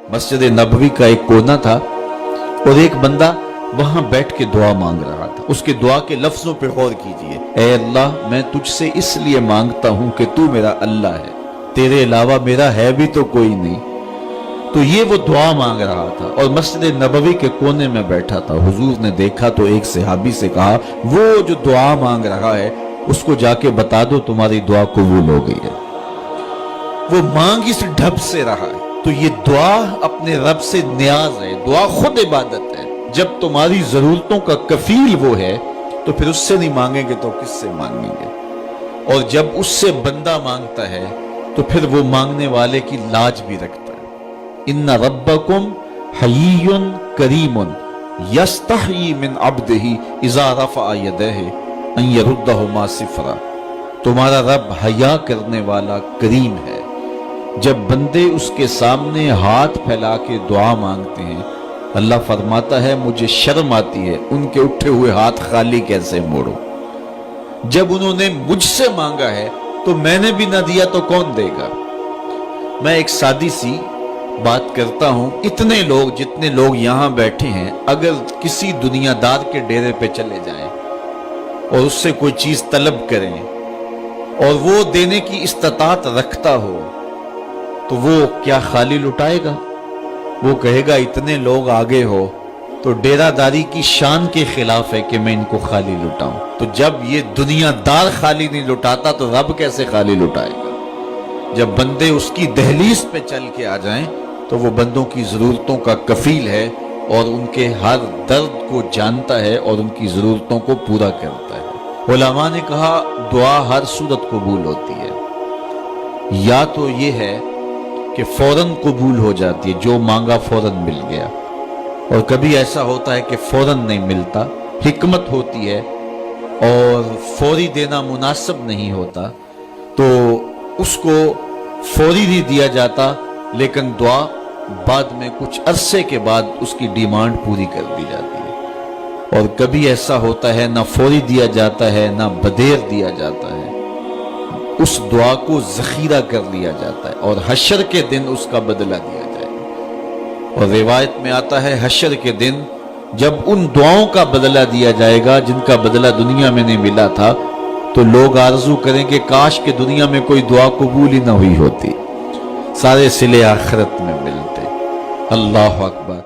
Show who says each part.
Speaker 1: मस्जिद नबवी का एक कोना था और एक बंदा वहां बैठ के दुआ मांग रहा था। उसके दुआ के लफ्जों पे गौर कीजिए, ऐ अल्लाह मैं तुझसे इसलिए मांगता हूं कि तू मेरा अल्लाह है, तेरे अलावा मेरा है भी तो कोई नहीं। तो ये वो दुआ मांग रहा था और मस्जिद नबवी के कोने में बैठा था। हुजूर ने देखा तो एक सहाबी से कहा, वो जो दुआ मांग रहा है उसको जाके बता दो तुम्हारी दुआ कबूल हो गई है। वो मांग इस ढब से रहा है। तो ये दुआ अपने रब से न्याज है, दुआ खुद इबादत है। जब तुम्हारी जरूरतों का कफील वो है तो फिर उससे नहीं मांगेंगे तो किससे मांगेंगे। और जब उससे बंदा मांगता है तो फिर वो मांगने वाले की लाज भी रखता है। इन्ना रब्बकुम हय्युन करीमुन यस्तही मिन अब्दिही इज़ा रफ़अ यदैहि अन यरुद्दहुमा सिफ़रा। तुम्हारा रब हया करने वाला करीम है। जब बंदे उसके सामने हाथ फैला के दुआ मांगते हैं, अल्लाह फरमाता है मुझे शर्म आती है उनके उठे हुए हाथ खाली कैसे मोड़ो। जब उन्होंने मुझसे मांगा है तो मैंने भी ना दिया तो कौन देगा। मैं एक सादी सी बात करता हूं, इतने लोग जितने लोग यहां बैठे हैं, अगर किसी दुनियादार के डेरे पे चले जाएं और उससे कोई चीज तलब करें और वो देने की इस्तात रखता हो तो वो क्या खाली लुटाएगा? वो कहेगा इतने लोग आगे हो तो डेरादारी की शान के खिलाफ है कि मैं इनको खाली लुटाऊं। तो जब ये दुनियादार खाली नहीं लुटाता तो रब कैसे खाली लुटाएगा। जब बंदे उसकी दहलीज पे चल के आ जाएं तो वो बंदों की जरूरतों का कफील है और उनके हर दर्द को जानता है और उनकी जरूरतों को पूरा करता है। उलमा ने कहा दुआ हर सूरत कबूल होती है। या तो ये है कि फौरन कबूल हो जाती है, जो मांगा फौरन मिल गया, और कभी ऐसा होता है कि फौरन नहीं मिलता, हिकमत होती है और फौरी देना मुनासिब नहीं होता तो उसको फौरी नहीं दिया जाता, लेकिन दुआ बाद में कुछ अरसे के बाद उसकी डिमांड पूरी कर दी जाती है। और कभी ऐसा होता है ना फौरी दिया जाता है ना बदेर दिया जाता है, उस दुआ को जखीरा कर लिया जाता है और हशर के दिन उसका बदला दिया जाएगा। और रिवायत में आता है हशर के दिन जब उन दुआओं का बदला दिया जाएगा जिनका बदला दुनिया में नहीं मिला था, तो लोग आरजू करेंगे काश के दुनिया में कोई दुआ कबूल ही ना हुई होती, सारे सिले आखिरत में मिलते। अल्लाह अकबर।